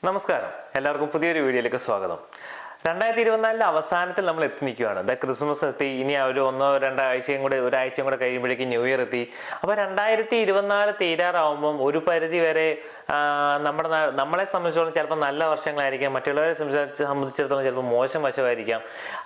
നമസ്കാരം, എല്ലാവർക്കും പുതിയൊരു വീഡിയോയിലേക്ക് സ്വാഗതം. 2024 അവസാനത്തിൽ നമ്മൾ എത്തി നിൽക്കുകയാണ്. ക്രിസ്മസ് എത്തി, ഇനി ഒരു ഒരാഴ്ചയും കൂടെ കഴിയുമ്പോഴേക്കും ന്യൂ ഇയർ എത്തി. അപ്പോൾ 2024 തീരാറാവുമ്പം ഒരു പരിധി വരെ നമ്മളെ സംബന്ധിച്ചിടത്തോളം ചിലപ്പോൾ നല്ല വർഷങ്ങളായിരിക്കാം, മറ്റുള്ളവരെ സംബന്ധിച്ചിടത്തോളം ചിലപ്പോൾ മോശം വശമായിരിക്കാം.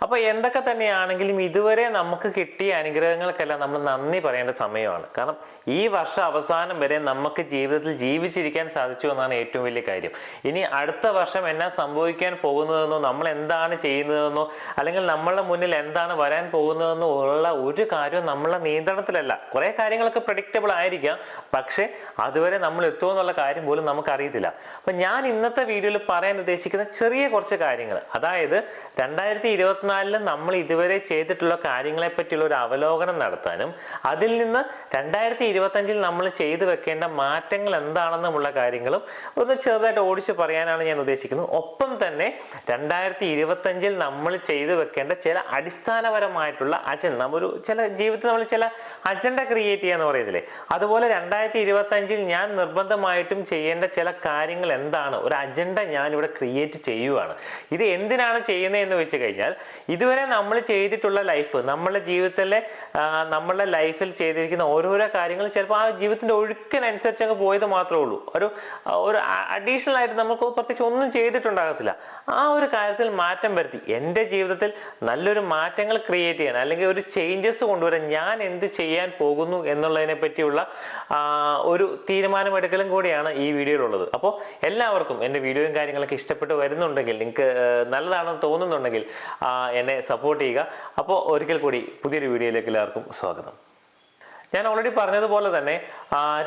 അപ്പോൾ എന്തൊക്കെ തന്നെയാണെങ്കിലും ഇതുവരെ നമുക്ക് കിട്ടിയ അനുഗ്രഹങ്ങൾക്കെല്ലാം നമ്മൾ നന്ദി പറയേണ്ട സമയമാണ്. കാരണം ഈ വർഷം അവസാനം വരെ നമുക്ക് ജീവിതത്തിൽ ജീവിച്ചിരിക്കാൻ സാധിച്ചു എന്നാണ് ഏറ്റവും വലിയ കാര്യം. ഇനി അടുത്ത വർഷം എന്നാ സംഭവിക്കാൻ പോകുന്നതെന്നോ നമ്മൾ എന്താണ് ചെയ്യുന്നതെന്നോ അല്ലെങ്കിൽ നമ്മളുടെ മുന്നിൽ എന്താണ് വരാൻ പോകുന്നതെന്നോ ഉള്ള ഒരു കാര്യവും നമ്മളെ നിയന്ത്രണത്തിലല്ല. കുറെ കാര്യങ്ങളൊക്കെ പ്രഡിക്റ്റബിൾ ആയിരിക്കാം, പക്ഷെ അതുവരെ നമ്മൾ എത്തുമെന്നുള്ള കാര്യം പോലും നമുക്കറിയത്തില്ല. അപ്പൊ ഞാൻ ഇന്നത്തെ വീഡിയോയിൽ പറയാൻ ഉദ്ദേശിക്കുന്ന ചെറിയ കുറച്ച് കാര്യങ്ങൾ, അതായത് 2024 നമ്മൾ ഇതുവരെ ചെയ്തിട്ടുള്ള കാര്യങ്ങളെ പറ്റിയുള്ള ഒരു അവലോകനം നടത്താനും അതിൽ നിന്ന് 2025 നമ്മൾ ചെയ്തു വെക്കേണ്ട മാറ്റങ്ങൾ എന്താണെന്നുമുള്ള കാര്യങ്ങളും ഒന്ന് ചെറുതായിട്ട് ഓടിച്ച് പറയാനാണ് ഞാൻ ഉദ്ദേശിക്കുന്നത്. ഒപ്പം തന്നെ 2025 നമ്മൾ ചെയ്തു വെക്കേണ്ട ചില അടിസ്ഥാനപരമായിട്ടുള്ള ചില ജീവിതത്തിൽ നമ്മൾ ചില അജണ്ട ക്രിയേറ്റ് ചെയ്യാന്ന് പറയുന്നില്ലേ, അതുപോലെ 2025 ഞാൻ നിർബന്ധമായിട്ടും ചെയ്യേണ്ട ചില കാര്യങ്ങൾ എന്താണ്, ഒരു അജണ്ട ഞാൻ ഇവിടെ ക്രിയേറ്റ് ചെയ്യുവാണ്. ഇത് എന്തിനാണ് ചെയ്യുന്നതെന്ന് വെച്ച് കഴിഞ്ഞാൽ, ഇതുവരെ നമ്മൾ ചെയ്തിട്ടുള്ള ലൈഫ്, നമ്മളുടെ ലൈഫിൽ ചെയ്തിരിക്കുന്ന ഓരോരോ കാര്യങ്ങൾ ചിലപ്പോൾ ആ ജീവിതത്തിന്റെ ഒഴുക്കിനനുസരിച്ച് അങ്ങ് പോയത് മാത്രമേ ഉള്ളൂ. ഒരു അഡീഷണൽ ആയിട്ട് നമുക്ക് പ്രത്യേകിച്ച് ഒന്നും ചെയ്തിട്ടുണ്ടാകത്തില്ല. ആ ഒരു കാര്യത്തിൽ മാറ്റം വരുത്തി എൻ്റെ ജീവിതത്തിൽ നല്ലൊരു മാറ്റങ്ങൾ ക്രിയേറ്റ് ചെയ്യാൻ അല്ലെങ്കിൽ ഒരു ചേഞ്ചസ് കൊണ്ടുവരാൻ ഞാൻ എന്ത് ചെയ്യാൻ പോകുന്നു എന്നുള്ളതിനെ പറ്റിയുള്ള ഒരു തീരുമാനമെടുക്കലും കൂടിയാണ് ഈ വീഡിയോയിലുള്ളത്. അപ്പോൾ എല്ലാവർക്കും എൻ്റെ വീഡിയോയും കാര്യങ്ങളൊക്കെ ഇഷ്ടപ്പെട്ട് വരുന്നുണ്ടെങ്കിൽ, നിങ്ങൾക്ക് നല്ലതാണെന്ന് തോന്നുന്നുണ്ടെങ്കിൽ എന്നെ സപ്പോർട്ട് ചെയ്യുക. അപ്പോൾ ഒരിക്കൽ കൂടി പുതിയൊരു വീഡിയോയിലേക്ക് എല്ലാവർക്കും സ്വാഗതം. ഞാൻ ഓൾറെഡി പറഞ്ഞതുപോലെ തന്നെ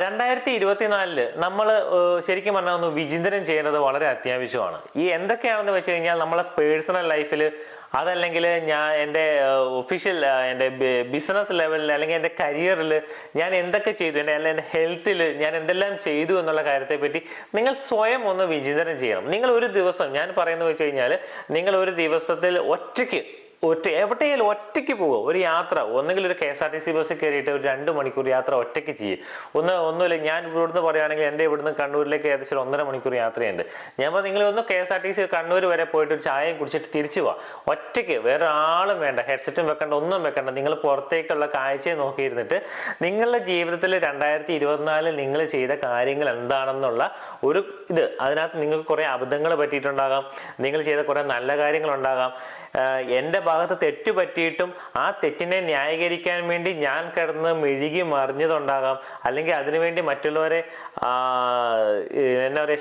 2024 നമ്മൾ ശരിക്കും പറഞ്ഞാൽ ഒന്ന് വിചിന്തനം ചെയ്യേണ്ടത് വളരെ അത്യാവശ്യമാണ്. ഈ എന്തൊക്കെയാണെന്ന് വെച്ച് കഴിഞ്ഞാൽ നമ്മളെ പേഴ്സണൽ ലൈഫിൽ, അതല്ലെങ്കിൽ എൻ്റെ ഒഫീഷ്യൽ എൻ്റെ ബിസിനസ് ലെവലിൽ അല്ലെങ്കിൽ എൻ്റെ കരിയറിൽ ഞാൻ എന്തൊക്കെ ചെയ്തു, എൻ്റെ ഹെൽത്തിൽ ഞാൻ എന്തെല്ലാം ചെയ്തു എന്നുള്ള കാര്യത്തെ പറ്റി നിങ്ങൾ സ്വയം ഒന്ന് വിചിന്തനം ചെയ്യണം. നിങ്ങൾ ഒരു ദിവസം, ഞാൻ പറയുന്നത് വെച്ച് കഴിഞ്ഞാൽ, നിങ്ങൾ ഒരു ദിവസത്തിൽ എവിടെയെങ്കിലും ഒറ്റയ്ക്ക് പോകുക, ഒരു യാത്ര, ഒന്നെങ്കിൽ ഒരു KSRTC ബസ്സിൽ കയറിയിട്ട് ഒരു 2 മണിക്കൂർ യാത്ര ഒറ്റയ്ക്ക് ചെയ്യും. ഒന്നുമില്ല, ഞാൻ ഇവിടുന്ന് പറയുകയാണെങ്കിൽ എൻ്റെ ഇവിടുന്ന് കണ്ണൂരിലേക്ക് ഏകദേശം 1.5 മണിക്കൂർ യാത്രയുണ്ട്. ഞാൻ പറഞ്ഞു, നിങ്ങൾ ഒന്ന് KSRTC കണ്ണൂർ വരെ പോയിട്ട് ഒരു ചായയും കുടിച്ചിട്ട് തിരിച്ചു പോവാം ഒറ്റയ്ക്ക്, വേറെ ആളും വേണ്ട, ഹെഡ്സെറ്റും വെക്കണ്ട, ഒന്നും വെക്കണ്ട. നിങ്ങൾ പുറത്തേക്കുള്ള കാഴ്ചയെ നോക്കിയിരുന്നിട്ട് നിങ്ങളുടെ ജീവിതത്തിൽ 2024 നിങ്ങൾ ചെയ്ത കാര്യങ്ങൾ എന്താണെന്നുള്ള ഒരു അതിനകത്ത് നിങ്ങൾക്ക് കുറേ അബദ്ധങ്ങൾ പറ്റിയിട്ടുണ്ടാകാം, നിങ്ങൾ ചെയ്ത കുറേ നല്ല കാര്യങ്ങളുണ്ടാകാം. എൻ്റെ ഭാഗത്ത് തെറ്റ് പറ്റിയിട്ടും ആ തെറ്റിനെ ന്യായീകരിക്കാൻ വേണ്ടി ഞാൻ കിടന്ന് മെഴുകി മറിഞ്ഞതുണ്ടാകാം, അല്ലെങ്കിൽ അതിനുവേണ്ടി മറ്റുള്ളവരെ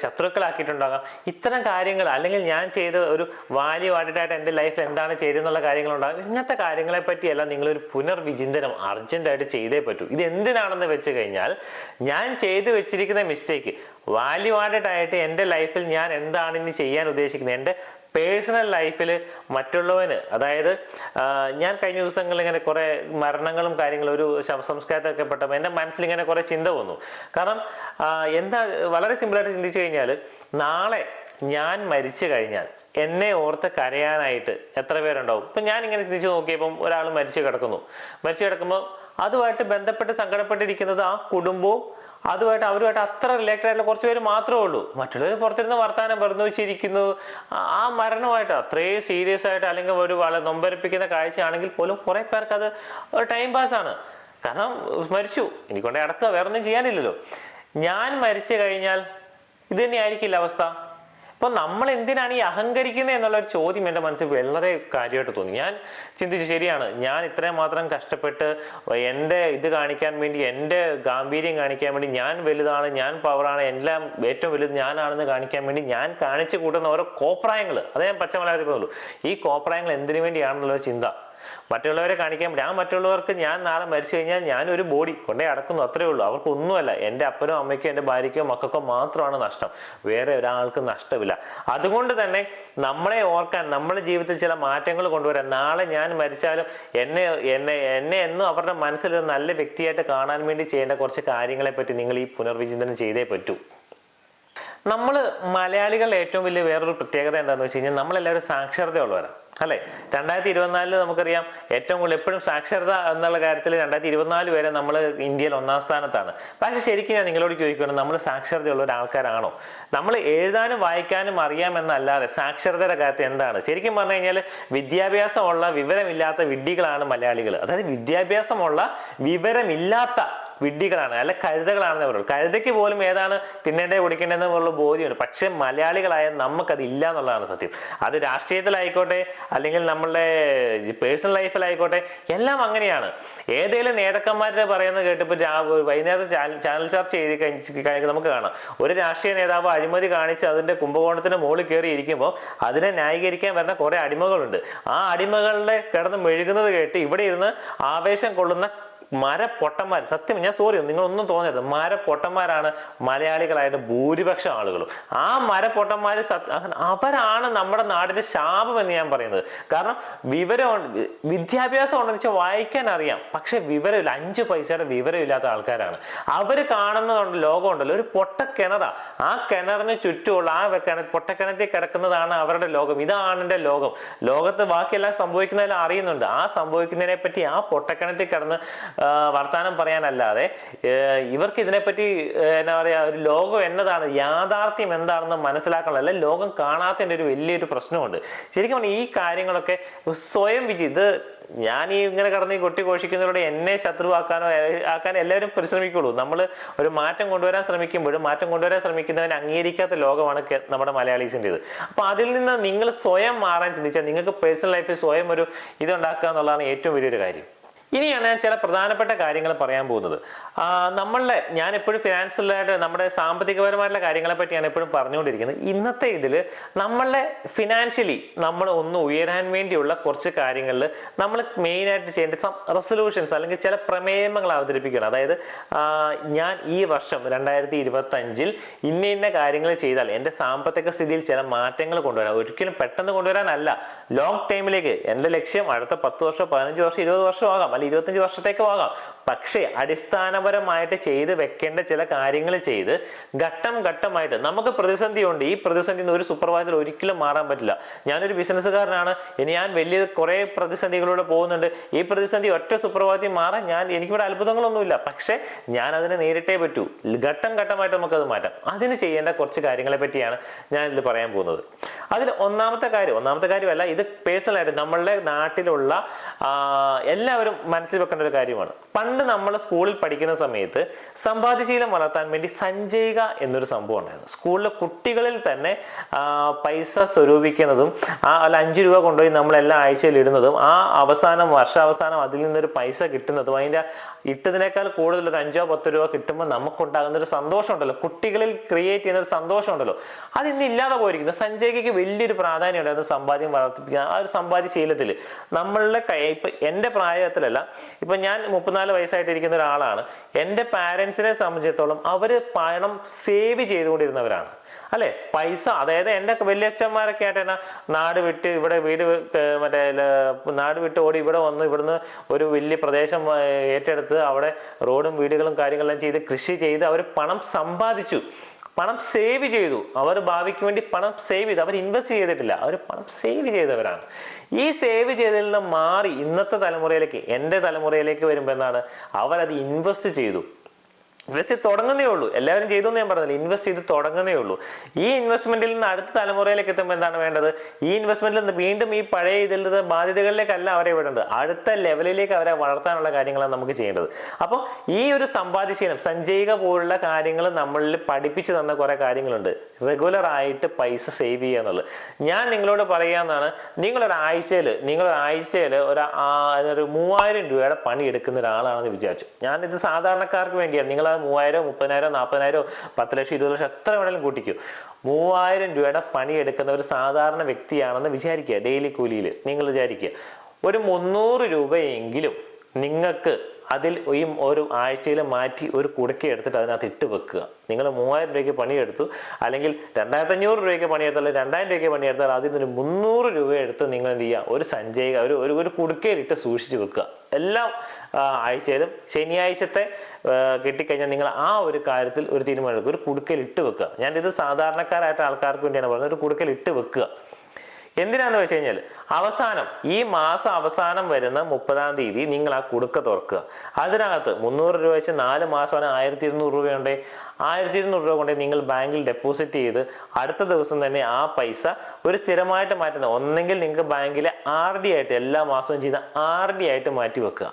ശത്രുക്കളാക്കിയിട്ടുണ്ടാകാം. ഇത്തരം കാര്യങ്ങൾ, അല്ലെങ്കിൽ ഞാൻ ചെയ്ത ഒരു വാല്യൂ ആഡിറ്റായിട്ട് എൻ്റെ ലൈഫിൽ എന്താണ് ചെയ്തെന്നുള്ള കാര്യങ്ങളുണ്ടാകും. ഇങ്ങനത്തെ കാര്യങ്ങളെ പറ്റിയെല്ലാം നിങ്ങളൊരു പുനർവിചിന്തനം അർജന്റായിട്ട് ചെയ്തേ പറ്റൂ. ഇത് എന്തിനാണെന്ന് വെച്ച് കഴിഞ്ഞാൽ, ഞാൻ ചെയ്തു വെച്ചിരിക്കുന്ന മിസ്റ്റേക്ക് വാല്യൂ ആഡഡ് ആയിട്ട് എൻ്റെ ലൈഫിൽ ഞാൻ എന്താണ് ഇനി ചെയ്യാൻ ഉദ്ദേശിക്കുന്നത്, എൻ്റെ പേഴ്സണൽ ലൈഫിൽ മറ്റുള്ളവന്, അതായത് ഞാൻ കഴിഞ്ഞ ദിവസങ്ങളിൽ ഇങ്ങനെ കുറേ മരണങ്ങളും കാര്യങ്ങളും ഒരു ശവസംസ്കാരത്തൊക്കെ പെട്ടപ്പോൾ എൻ്റെ മനസ്സിൽ ഇങ്ങനെ കുറേ ചിന്ത വന്നു. കാരണം വളരെ സിമ്പിളായിട്ട് ചിന്തിച്ചു കഴിഞ്ഞാൽ, നാളെ ഞാൻ മരിച്ചു കഴിഞ്ഞാൽ എന്നെ ഓർത്ത് കരയാനായിട്ട് എത്ര പേരുണ്ടാവും? ഇപ്പം ഞാനിങ്ങനെ ചിന്തിച്ച് നോക്കിയപ്പം ഒരാൾ മരിച്ചു കിടക്കുമ്പോൾ അതുമായിട്ട് ബന്ധപ്പെട്ട് സങ്കടപ്പെട്ടിരിക്കുന്നത് ആ കുടുംബവും അവരുമായിട്ട് അത്ര റിലേറ്റഡ് ആയിട്ടുള്ള കുറച്ച് പേര് മാത്രമേ ഉള്ളൂ. മറ്റുള്ളവർ പുറത്തിരുന്ന് വർത്താനം പറഞ്ഞു വെച്ചിരിക്കുന്നു. ആ മരണമായിട്ട് അത്രയും സീരിയസ് ആയിട്ട് അല്ലെങ്കിൽ ഒരു വളരെ നൊമ്പരിപ്പിക്കുന്ന കാഴ്ചയാണെങ്കിൽ പോലും കുറെ പേർക്ക് അത് ഒരു ടൈം പാസ് ആണ്. കാരണം മരിച്ചു, എനിക്കൊണ്ടേ അടക്കുക, വേറെ ഒന്നും ചെയ്യാനില്ലല്ലോ. ഞാൻ മരിച്ചു കഴിഞ്ഞാൽ ഇത് തന്നെയായിരിക്കില്ല അവസ്ഥ. അപ്പോൾ നമ്മൾ എന്തിനാണ് ഈ അഹങ്കരിക്കുന്നത് എന്നുള്ളൊരു ചോദ്യം എൻ്റെ മനസ്സിൽ വളരെ കാര്യമായിട്ട് തോന്നി. ഞാൻ ചിന്തിച്ചു, ശരിയാണ്, ഞാൻ ഇത്രയും മാത്രം കഷ്ടപ്പെട്ട് എൻ്റെ ഇത് കാണിക്കാൻ വേണ്ടി, എൻ്റെ ഗാംഭീര്യം കാണിക്കാൻ വേണ്ടി, ഞാൻ വലുതാണ്, ഞാൻ പവറാണ്, എല്ലാം ഏറ്റവും വലുത് ഞാനാണെന്ന് കാണിക്കാൻ വേണ്ടി ഞാൻ കാണിച്ചു കൂട്ടുന്ന ഓരോ കോപ്രായങ്ങൾ, അതേ ഞാൻ പച്ചമലയാളത്തിൽ പറയുള്ളൂ. ഈ കോപ്രായങ്ങൾ എന്തിനു വേണ്ടിയാണെന്നുള്ള ചിന്ത മറ്റുള്ളവരെ കാണിക്കാൻ വേണ്ടി. മറ്റുള്ളവർക്ക് ഞാൻ നാളെ മരിച്ചു കഴിഞ്ഞാൽ ഞാനൊരു ബോഡി കൊണ്ടേ അടക്കുന്നു, അത്രേ ഉള്ളൂ. അവർക്കൊന്നുമല്ല, എൻ്റെ അപ്പനോ അമ്മയ്ക്കോ എൻ്റെ ഭാര്യയ്ക്കോ മക്കൾക്കോ മാത്രമാണ് നഷ്ടം, വേറെ ഒരാൾക്ക് നഷ്ടമില്ല. അതുകൊണ്ട് തന്നെ നമ്മളെ ഓർക്കാൻ, നമ്മുടെ ജീവിതത്തിൽ ചില മാറ്റങ്ങൾ കൊണ്ടുവരാൻ, നാളെ ഞാൻ മരിച്ചാലും എന്നെ എന്നും അവരുടെ മനസ്സിലൊരു നല്ല വ്യക്തിയായിട്ട് കാണാൻ വേണ്ടി ചെയ്യേണ്ട കുറച്ച് കാര്യങ്ങളെ പറ്റി നിങ്ങൾ ഈ പുനർവിചിന്തനം ചെയ്തേ പറ്റൂ. നമ്മൾ മലയാളികളുടെ ഏറ്റവും വലിയ വേറൊരു പ്രത്യേകത എന്താണെന്ന് വെച്ച് കഴിഞ്ഞാൽ നമ്മളെല്ലാവരും സാക്ഷരതയുള്ളവരാണ് അല്ലെ. 2024 നമുക്കറിയാം ഏറ്റവും കൂടുതൽ എപ്പോഴും സാക്ഷരത എന്നുള്ള കാര്യത്തിൽ 2024 വരെ നമ്മൾ ഇന്ത്യയിൽ 1-ാം സ്ഥാനത്താണ്. പക്ഷെ ശരിക്കും ഞാൻ നിങ്ങളോട് ചോദിക്കുകയാണ്, നമ്മൾ സാക്ഷരതയുള്ള ഒരാൾക്കാരാണോ? നമ്മൾ എഴുതാനും വായിക്കാനും അറിയാമെന്നല്ലാതെ സാക്ഷരതയുടെ കാര്യത്തിൽ എന്താണ്? ശരിക്കും പറഞ്ഞു കഴിഞ്ഞാൽ വിദ്യാഭ്യാസമുള്ള വിവരമില്ലാത്ത വിഡ്ഢികളാണ് മലയാളികൾ. അതായത് വിദ്യാഭ്യാസമുള്ള വിവരമില്ലാത്ത വിഡ്ഢികളാണ്, അല്ല കഴുതകളാണെന്ന് പറയുള്ളൂ. കഴുതയ്ക്ക് പോലും ഏതാണ് തിന്നേണ്ടത് കുടിക്കേണ്ടതെന്നുള്ള ബോധ്യമുണ്ട്. പക്ഷെ മലയാളികളായ നമുക്കത് ഇല്ല എന്നുള്ളതാണ് സത്യം. അത് രാഷ്ട്രീയത്തിലായിക്കോട്ടെ, അല്ലെങ്കിൽ നമ്മളുടെ പേഴ്സണൽ ലൈഫിലായിക്കോട്ടെ, എല്ലാം അങ്ങനെയാണ്. ഏതെങ്കിലും നേതാക്കന്മാരുടെ പറയുന്നത് കേട്ടിപ്പോൾ വൈകുന്നേരത്തെ ചാനൽ ചർച്ച ചെയ്ത് നമുക്ക് കാണാം, ഒരു രാഷ്ട്രീയ നേതാവ് അഴിമതി കാണിച്ച് അതിന്റെ കുംഭകോണത്തിന് മുകളിൽ കയറി ഇരിക്കുമ്പോൾ അതിനെ ന്യായീകരിക്കാൻ വരുന്ന കുറെ അടിമകളുണ്ട്. ആ അടിമകളുടെ കിടന്ന് മെഴുകുന്നത് കേട്ട് ഇവിടെ ഇരുന്ന് ആവേശം കൊള്ളുന്ന മരപ്പൊട്ടന്മാർ, സത്യം ഞാൻ സോറി നിങ്ങളൊന്നും തോന്നരുത്, മരപ്പൊട്ടന്മാരാണ് മലയാളികളായിട്ട് ഭൂരിപക്ഷം ആളുകളും. ആ മരപ്പൊട്ടന്മാർ അവരാണ് നമ്മുടെ നാടിന്റെ ശാപം എന്ന് ഞാൻ പറയുന്നത്. കാരണം വിദ്യാഭ്യാസം ഉണ്ടെന്ന് വെച്ചാൽ വായിക്കാൻ അറിയാം, പക്ഷെ വിവരമില്ല, 5 പൈസയുടെ വിവരമില്ലാത്ത ആൾക്കാരാണ്. അവർ കാണുന്നതുണ്ട് ലോകം ഉണ്ടല്ലോ, ഒരു പൊട്ടക്കിണറാ, ആ കിണറിന് ചുറ്റുമുള്ള പൊട്ടക്കിണറ്റിൽ കിടക്കുന്നതാണ് അവരുടെ ലോകം. ഇതാണ് എൻ്റെ ലോകം. ലോകത്ത് ബാക്കിയെല്ലാം സംഭവിക്കുന്നതെല്ലാം അറിയുന്നുണ്ട്. ആ സംഭവിക്കുന്നതിനെ പറ്റി ആ പൊട്ടക്കിണറ്റിൽ കിടന്ന് വർത്താനം പറയാനല്ലാതെ ഇവർക്ക് ഇതിനെപ്പറ്റി എന്താ പറയാ, ഒരു ലോകം എന്നതാണ്, യാഥാർത്ഥ്യം എന്താണെന്ന് മനസ്സിലാക്കണം. അല്ലെ ലോകം കാണാത്തതിൻ്റെ ഒരു വലിയൊരു പ്രശ്നമുണ്ട്. ശരിക്കും പറഞ്ഞാൽ ഈ കാര്യങ്ങളൊക്കെ സ്വയം ഇത് ഞാൻ ഈ ഇങ്ങനെ കടന്ന് കൊട്ടി ഘോഷിക്കുന്നവരോട് എന്നെ ശത്രുവാക്കാനോ എല്ലാവരും പരിശ്രമിക്കുള്ളൂ. നമ്മൾ ഒരു മാറ്റം കൊണ്ടുവരാൻ ശ്രമിക്കുമ്പോഴും മാറ്റം കൊണ്ടുവരാൻ ശ്രമിക്കുന്നവനെ അംഗീകരിക്കാത്ത ലോകമാണ് നമ്മുടെ മലയാളീസിൻ്റെത്. അപ്പൊ അതിൽ നിന്ന് നിങ്ങൾ സ്വയം മാറാൻ ചിന്തിച്ചാൽ നിങ്ങൾക്ക് പേഴ്സണൽ ലൈഫിൽ സ്വയം ഒരു ഇതുണ്ടാക്കുക എന്നുള്ളതാണ് ഏറ്റവും വലിയൊരു കാര്യം. ഇനിയാണ് ഞാൻ ചില പ്രധാനപ്പെട്ട കാര്യങ്ങൾ പറയാൻ പോകുന്നത്. ഞാൻ എപ്പോഴും ഫിനാൻഷ്യലായിട്ട് നമ്മുടെ സാമ്പത്തികപരമായിട്ടുള്ള കാര്യങ്ങളെ പറ്റിയാണ് എപ്പോഴും പറഞ്ഞുകൊണ്ടിരിക്കുന്നത്. ഇന്നത്തെ ഇതിൽ നമ്മളെ ഫിനാൻഷ്യലി നമ്മൾ ഒന്ന് ഉയരാൻ വേണ്ടിയുള്ള കുറച്ച് കാര്യങ്ങളിൽ നമ്മൾ മെയിനായിട്ട് ചെയ്യേണ്ട റെസൊല്യൂഷൻസ് അല്ലെങ്കിൽ ചില പ്രമേയങ്ങൾ അവതരിപ്പിക്കണം. അതായത് ഞാൻ ഈ വർഷം 2025 ഇന്ന കാര്യങ്ങൾ ചെയ്താൽ എൻ്റെ സാമ്പത്തിക സ്ഥിതിയിൽ ചില മാറ്റങ്ങൾ കൊണ്ടുവരാം. ഒരിക്കലും പെട്ടെന്ന് കൊണ്ടുവരാനല്ല, ലോങ് ടൈമിലേക്ക്. എൻ്റെ ലക്ഷ്യം അടുത്ത 10 വർഷം 15 വർഷം 20 വർഷം ആകാം, അല്ലെങ്കിൽ 25 വർഷത്തേക്കും ആകാം. പക്ഷേ അടിസ്ഥാനപരമായിട്ട് ചെയ്ത് വെക്കേണ്ട ചില കാര്യങ്ങൾ ചെയ്ത് ഘട്ടം ഘട്ടമായിട്ട് നമുക്ക് പ്രതിസന്ധി ഉണ്ട്. ഈ പ്രതിസന്ധി ഒരു സുപ്രഭാതത്തിൽ ഒരിക്കലും മാറാൻ പറ്റില്ല. ഞാനൊരു ബിസിനസ്സുകാരനാണ്, ഇനി ഞാൻ വലിയ കുറെ പ്രതിസന്ധികളിലൂടെ പോകുന്നുണ്ട്. ഈ പ്രതിസന്ധി ഒറ്റ സുപ്രഭാതത്തിൽ മാറാൻ എനിക്കിവിടെ അത്ഭുതങ്ങളൊന്നുമില്ല. പക്ഷെ ഞാൻ അതിനെ നേരിട്ടേ പറ്റൂ. ഘട്ടം ഘട്ടമായിട്ട് നമുക്കത് മാറ്റാം. അതിന് ചെയ്യേണ്ട കുറച്ച് കാര്യങ്ങളെ പറ്റിയാണ് ഞാൻ ഇതിൽ പറയാൻ പോകുന്നത്. അതിൽ ഒന്നാമത്തെ കാര്യമല്ല, ഇത് പേഴ്സണലായിട്ട് നമ്മളുടെ നാട്ടിലുള്ള എല്ലാവരും മനസ്സിൽ വെക്കേണ്ട ഒരു കാര്യമാണ്. പണ്ട് നമ്മൾ സ്കൂളിൽ പഠിക്കുന്ന സമയത്ത് സമ്പാദ്യശീലം വളർത്താൻ വേണ്ടി സഞ്ചയിക എന്നൊരു സംഭവം ഉണ്ടായിരുന്നു. സ്കൂളിലെ കുട്ടികളിൽ തന്നെ പൈസ സ്വരൂപിക്കുന്നതും അല്ല 5 രൂപ കൊണ്ടുപോയി നമ്മൾ എല്ലാ ആഴ്ചയിൽ ഇടുന്നതും വർഷാവസാനം അതിൽ നിന്നൊരു പൈസ കിട്ടുന്നതും അതിൻ്റെ ഇട്ടതിനേക്കാൾ കൂടുതൽ ഒരു 5-10 രൂപ കിട്ടുമ്പോൾ നമുക്കുണ്ടാകുന്ന ഒരു സന്തോഷം ഉണ്ടല്ലോ, കുട്ടികളിൽ ക്രിയേറ്റ് ചെയ്യുന്ന ഒരു സന്തോഷം ഉണ്ടല്ലോ, അത് ഇന്ന് ഇല്ലാതെ പോയിരിക്കുന്നു. സഞ്ചയിക്ക് വലിയൊരു പ്രാധാന്യം ഉണ്ടായിരുന്നു സമ്പാദ്യം വളർത്തിപ്പിക്കുക. ആ ഒരു സമ്പാദ്യശീലത്തിൽ നമ്മളുടെ ഇപ്പൊ എൻ്റെ പ്രായത്തിലല്ല, ഇപ്പൊ ഞാൻ 34 വയസ്സായിട്ടിരിക്കുന്ന ഒരാളാണ്. എൻ്റെ പാരൻസിനെ സംബന്ധിച്ചിടത്തോളം അവര് പണം സേവ് ചെയ്തുകൊണ്ടിരുന്നവരാണ് അല്ലെ. പൈസ, അതായത് എൻ്റെ വലിയച്ഛന്മാരൊക്കെ ആയിട്ട് തന്നെ നാട് വിട്ട് ഇവിടെ നാട് വിട്ട് ഓടി ഇവിടെ വന്നു, ഇവിടുന്ന് ഒരു വലിയ പ്രദേശം ഏറ്റെടുത്ത് അവിടെ റോഡും വീടുകളും കാര്യങ്ങളെല്ലാം ചെയ്ത് കൃഷി ചെയ്ത് അവർ പണം സമ്പാദിച്ചു, പണം സേവ് ചെയ്തു. അവർ ഭാവിക്ക് വേണ്ടി പണം സേവ് ചെയ്തു. അവർ ഇൻവെസ്റ്റ് ചെയ്തിട്ടില്ല, അവർ പണം സേവ് ചെയ്തവരാണ്. ഈ സേവ് ചെയ്തതിൽ നിന്ന് മാറി ഇന്നത്തെ തലമുറയിലേക്ക്, എൻ്റെ തലമുറയിലേക്ക് വരുമ്പോൾ എന്താണ്, അവരത് ഇൻവെസ്റ്റ് ചെയ്തു. ഇൻവെസ്റ്റ് ചെയ്ത് തുടങ്ങുന്നേ ഉള്ളൂ. എല്ലാവരും ചെയ്തു എന്ന് ഞാൻ പറഞ്ഞില്ല, ഇൻവെസ്റ്റ് ചെയ്ത് തുടങ്ങുന്നേ ഉള്ളൂ. ഈ ഇൻവെസ്റ്റ്മെന്റിൽ നിന്ന് അടുത്ത തലമുറയിലേക്ക് എത്തുമ്പോൾ എന്താണ് വേണ്ടത്? ഈ ഇൻവെസ്റ്റ്മെന്റിൽ നിന്ന് വീണ്ടും ഈ പഴയ ഇതിൽ ബാധ്യതകളിലേക്കല്ല അവരെ വിടേണ്ടത്, അടുത്ത ലെവലിലേക്ക് അവരെ വളർത്താനുള്ള കാര്യങ്ങളാണ് നമുക്ക് ചെയ്യേണ്ടത്. അപ്പോൾ ഈ ഒരു സമ്പാദ്യശീലം, സഞ്ചയിക പോലുള്ള കാര്യങ്ങൾ നമ്മളിൽ പഠിപ്പിച്ചു തന്ന കുറെ കാര്യങ്ങളുണ്ട്. റെഗുലർ ആയിട്ട് പൈസ സേവ് ചെയ്യുക എന്നുള്ളത് ഞാൻ നിങ്ങളോട് പറയാന്നാണ്. നിങ്ങളൊരാഴ്ചയിൽ ഒരു 3000 രൂപയുടെ പണി എടുക്കുന്ന ഒരാളാണെന്ന് വിചാരിച്ചു. ഞാനിത് സാധാരണക്കാർക്ക് വേണ്ടിയാണ്. നിങ്ങൾ 3000, 30,000, 40,000, 10 ലക്ഷം, 20 ലക്ഷം എത്ര വേണമെങ്കിലും കൂട്ടിക്കും. 3000 രൂപയുടെ പണി എടുക്കുന്ന ഒരു സാധാരണ വ്യക്തിയാണെന്ന് വിചാരിക്കുക. ഡെയിലി കൂലിയിൽ നിങ്ങൾ വിചാരിക്കുക ഒരു 300 രൂപയെങ്കിലും നിങ്ങൾക്ക് അതിൽ ഈ ഒരു ആഴ്ചയിൽ മാറ്റി ഒരു കുടുക്ക എടുത്തിട്ട് അതിനകത്ത് ഇട്ട് വെക്കുക. നിങ്ങൾ 3000 രൂപയ്ക്ക് പണിയെടുത്തു, അല്ലെങ്കിൽ 2500 രൂപയ്ക്ക് പണിയെടുത്താൽ, 2000 രൂപയ്ക്ക് പണിയെടുത്താൽ അതിൽ നിന്ന് 300 രൂപ എടുത്ത് നിങ്ങൾ എന്ത് ചെയ്യുക, ഒരു സഞ്ചയ ഒരു കുടുക്കയിലിട്ട് സൂക്ഷിച്ച് വെക്കുക. എല്ലാ ആഴ്ചയിലും ശനിയാഴ്ചത്തെ കിട്ടിക്കഴിഞ്ഞാൽ നിങ്ങൾ ആ ഒരു കാര്യത്തിൽ ഒരു തീരുമാനം എടുക്കുക, ഒരു കുടുക്കയിൽ ഇട്ട് വെക്കുക. ഞാനിത് സാധാരണക്കാരായിട്ട് ആൾക്കാർക്ക് വേണ്ടിയാണ് പറയുന്നത്, ഒരു കുടുക്കയിൽ ഇട്ട് വെക്കുക. എന്തിനാന്ന് വെച്ച് കഴിഞ്ഞാൽ അവസാനം ഈ മാസം അവസാനം വരുന്ന 30-ാം തീയതി നിങ്ങൾ ആ കുടുക്ക തുറക്കുക. അതിനകത്ത് 300 രൂപ വെച്ച് 4 മാസമാണ് 1200 രൂപയുണ്ട്. 1200 രൂപ കൊണ്ട് നിങ്ങൾ ബാങ്കിൽ ഡെപ്പോസിറ്റ് ചെയ്ത് അടുത്ത ദിവസം തന്നെ ആ പൈസ ഒരു സ്ഥിരമായിട്ട് മാറ്റുന്ന, ഒന്നെങ്കിൽ നിങ്ങൾക്ക് ബാങ്കിലെ RD ആയിട്ട് എല്ലാ മാസവും ചെയ്യുന്ന RD ആയിട്ട് മാറ്റി വെക്കുക.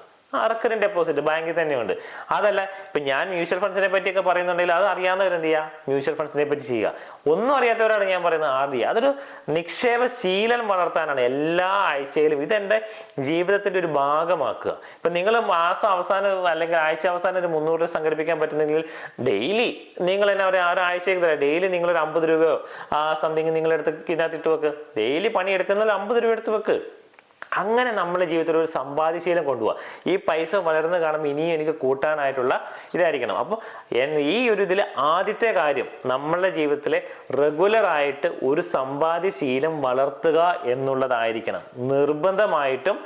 റെക്കറിംഗ് ഡെപ്പോസിറ്റ് ബാങ്കിൽ തന്നെയുണ്ട്. അതല്ല ഇപ്പൊ ഞാൻ മ്യൂച്വൽ ഫണ്ട്സിനെ പറ്റിയൊക്കെ പറയുന്നുണ്ടെങ്കിൽ അത് അറിയാവുന്നവർ എന്ത് ചെയ്യുക, മ്യൂച്വൽ ഫണ്ട്സിനെ പറ്റി ചെയ്യുക. ഒന്നും അറിയാത്തവരാണ് ഞാൻ പറയുന്നത് RD. അതൊരു നിക്ഷേപ ശീലം വളർത്താനാണ്. എല്ലാ ആഴ്ചയിലും ഇതെന്റെ ജീവിതത്തിന്റെ ഒരു ഭാഗമാക്കുക. ഇപ്പൊ നിങ്ങൾ മാസം അവസാനം അല്ലെങ്കിൽ ആഴ്ച അവസാനം ഒരു 300 രൂപ സംഘടിപ്പിക്കാൻ പറ്റുന്നെങ്കിൽ ഡെയിലി നിങ്ങൾ തന്നെ ഒരാഴ്ചയ്ക്ക് തരാം. ഡെയിലി നിങ്ങളൊരു 50 രൂപയോ സംതിങ് നിങ്ങളെടുത്ത് ഇതിനകത്ത് ഇട്ട് വെക്ക്. ഡെയിലി പണി എടുക്കുന്നതിൽ 50 രൂപ എടുത്ത് വെക്ക്. അങ്ങനെ നമ്മുടെ ജീവിതത്തിൽ ഒരു സമ്പാദ്യശീലം കൊണ്ടുപോകുക. ഈ പൈസ വളർന്ന് കാണുമ്പോൾ ഇനിയും എനിക്ക് കൂട്ടാനായിട്ടുള്ള ഇതായിരിക്കണം. അപ്പോൾ ഈ ഒരു ഇതിൽ ആദ്യത്തെ കാര്യം നമ്മളുടെ ജീവിതത്തിലെ റെഗുലറായിട്ട് ഒരു സമ്പാദ്യശീലം വളർത്തുക എന്നുള്ളതായിരിക്കണം. നിർബന്ധമായിട്ടും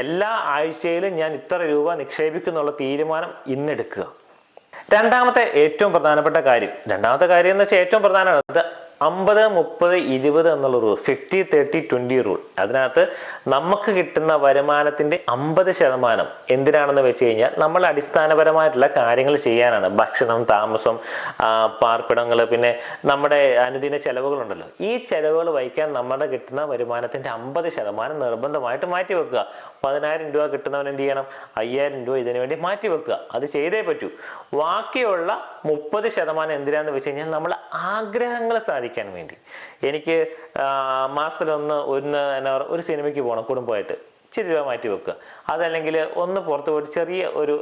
എല്ലാ ആഴ്ചയിലും ഞാൻ ഇത്ര രൂപ നിക്ഷേപിക്കുന്നുള്ള തീരുമാനം ഇന്നെടുക്കുക. രണ്ടാമത്തെ ഏറ്റവും പ്രധാനപ്പെട്ട കാര്യം എന്ന് വെച്ചാൽ ഏറ്റവും പ്രധാനമാണ് 50-30-20 എന്നുള്ള റൂൾ, 50-30-20 റൂൾ. അതിനകത്ത് നമുക്ക് കിട്ടുന്ന വരുമാനത്തിന്റെ 50% എന്തിനാണെന്ന് വെച്ച് കഴിഞ്ഞാൽ നമ്മൾ അടിസ്ഥാനപരമായിട്ടുള്ള കാര്യങ്ങൾ ചെയ്യാനാണ്. ഭക്ഷണം, താമസം, പാർപ്പിടങ്ങൾ, പിന്നെ നമ്മുടെ അനുദിന ചെലവുകളുണ്ടല്ലോ. ഈ ചെലവുകൾ വഹിക്കാൻ നമ്മുടെ കിട്ടുന്ന വരുമാനത്തിന്റെ 50% നിർബന്ധമായിട്ട് മാറ്റി വെക്കുക. 10,000 രൂപ കിട്ടുന്നവൻ എന്ത് ചെയ്യണം, 5,000 രൂപ ഇതിനു വേണ്ടി മാറ്റി വെക്കുക. അത് ചെയ്തേ പറ്റൂ. ബാക്കിയുള്ള 30% എന്തിനാന്ന് വെച്ച് കഴിഞ്ഞാൽ നമ്മൾ ആഗ്രഹങ്ങൾ സാധിക്കാൻ വേണ്ടി. എനിക്ക് മാസത്തിലൊന്ന് ഒരു സിനിമയ്ക്ക് പോകണം കുടുംബമായിട്ട്, ഇച്ചിരി രൂപ മാറ്റി വെക്കുക. അതല്ലെങ്കിൽ ഒന്ന് പുറത്ത് പോയിട്ട് ചെറിയ ഒരു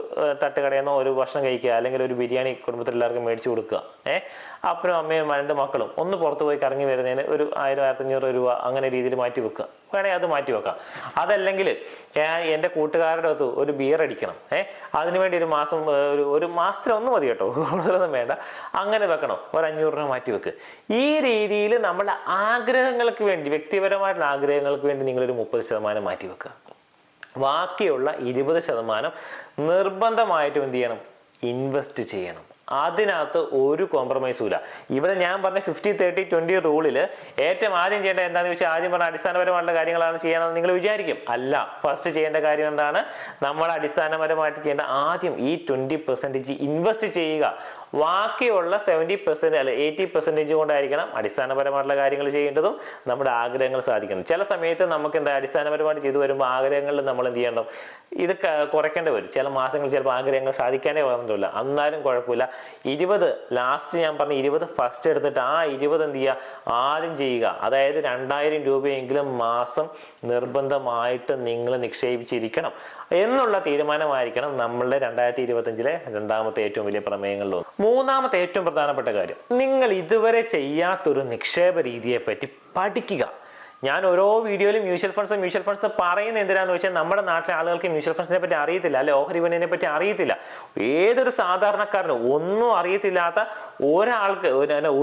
തട്ടുകടയിൽ നിന്നോ ഒരു ഭക്ഷണം കഴിക്കുക, അല്ലെങ്കിൽ ഒരു ബിരിയാണി കുടുംബത്തിൽ എല്ലാവർക്കും മേടിച്ചു കൊടുക്കുക. അപ്പനും അമ്മയും 2 മക്കളും ഒന്ന് പുറത്ത് പോയി കറങ്ങി വരുന്നതിന് ഒരു 1000-1500 രൂപ അങ്ങനെ രീതിയിൽ മാറ്റി വെക്കുക. വേണമെങ്കിൽ അത് മാറ്റി വെക്കാം. അതല്ലെങ്കിൽ എൻ്റെ കൂട്ടുകാരുടെ അടുത്ത് ഒരു ബിയർ അടിക്കണം, അതിനുവേണ്ടി ഒരു മാസത്തിൽ ഒന്ന് മതി കേട്ടോ, കൂടുതലൊന്നും വേണ്ട, അങ്ങനെ വെക്കണം. ഒരു 500 രൂപ മാറ്റി വെക്ക്. ഈ രീതിയിൽ നമ്മുടെ ആഗ്രഹങ്ങൾക്ക് വേണ്ടി, വ്യക്തിപരമായിട്ടുള്ള ആഗ്രഹങ്ങൾക്ക് വേണ്ടി നിങ്ങളൊരു 30% മാറ്റി വെക്കുക. ബാക്കിയുള്ള 20% നിർബന്ധമായിട്ടും എന്ത് ചെയ്യണം, ഇൻവെസ്റ്റ് ചെയ്യണം. അതിനകത്ത് ഒരു കോംപ്രമൈസും ഇല്ല. ഇവിടെ ഞാൻ പറഞ്ഞ 50-30-20 റൂളിൽ ഏറ്റവും ആദ്യം ചെയ്യേണ്ട എന്താണെന്ന് വെച്ചാൽ, ആദ്യം പറഞ്ഞ അടിസ്ഥാനപരമായിട്ടുള്ള കാര്യങ്ങളാണ് ചെയ്യണമെന്ന് നിങ്ങൾ വിചാരിക്കും. അല്ല, ഫസ്റ്റ് ചെയ്യേണ്ട കാര്യം എന്താണ്, നമ്മൾ അടിസ്ഥാനപരമായിട്ട് ചെയ്യേണ്ട ആദ്യം ഈ 20% ഇൻവെസ്റ്റ് ചെയ്യുക. ബാക്കിയുള്ള 70% അല്ല 80% കൊണ്ടായിരിക്കണം അടിസ്ഥാനപരമായിട്ടുള്ള കാര്യങ്ങൾ ചെയ്യേണ്ടതും നമ്മുടെ ആഗ്രഹങ്ങൾ സാധിക്കണം. ചില സമയത്ത് നമുക്ക് എന്താ അടിസ്ഥാനപരമായിട്ട് ചെയ്തു വരുമ്പോൾ ആഗ്രഹങ്ങളിൽ നമ്മൾ എന്ത് ചെയ്യണം, ഇത് കുറയ്ക്കേണ്ടി വരും. ചില മാസങ്ങൾ ചിലപ്പോൾ ആഗ്രഹങ്ങൾ സാധിക്കാനേ വന്നിട്ടില്ല, എന്നാലും കുഴപ്പമില്ല. 20 ലാസ്റ്റ് ഞാൻ പറഞ്ഞ 20 ഫസ്റ്റ് എടുത്തിട്ട് ആ 20 എന്ത് ചെയ്യുക, ആദ്യം ചെയ്യുക. അതായത് 2000 രൂപയെങ്കിലും മാസം നിർബന്ധമായിട്ട് നിങ്ങൾ നിക്ഷേപിച്ചിരിക്കണം എന്നുള്ള തീരുമാനമായിരിക്കണം നമ്മളുടെ 2025-ലെ രണ്ടാമത്തെ ഏറ്റവും വലിയ പ്രമേയങ്ങളിലൊന്ന്. മൂന്നാമത്തെ ഏറ്റവും പ്രധാനപ്പെട്ട കാര്യം, നിങ്ങൾ ഇതുവരെ ചെയ്യാത്തൊരു നിക്ഷേപ രീതിയെ പറ്റി പഠിക്കുക. ഞാൻ ഓരോ വീഡിയോയിലും മ്യൂച്വൽ ഫണ്ട്സ് പറയുന്നത് എന്തിനാന്ന് വെച്ചാൽ നമ്മുടെ നാട്ടിലെ ആളുകൾക്ക് മ്യൂച്വൽ ഫണ്ട്സിനെ പറ്റി അറിയത്തില്ല, അല്ലെ ഓഹരി വിപണിയെ പറ്റി അറിയത്തില്ല. ഏതൊരു സാധാരണക്കാരനും ഒന്നും അറിയത്തില്ലാത്ത ഒരാൾക്ക്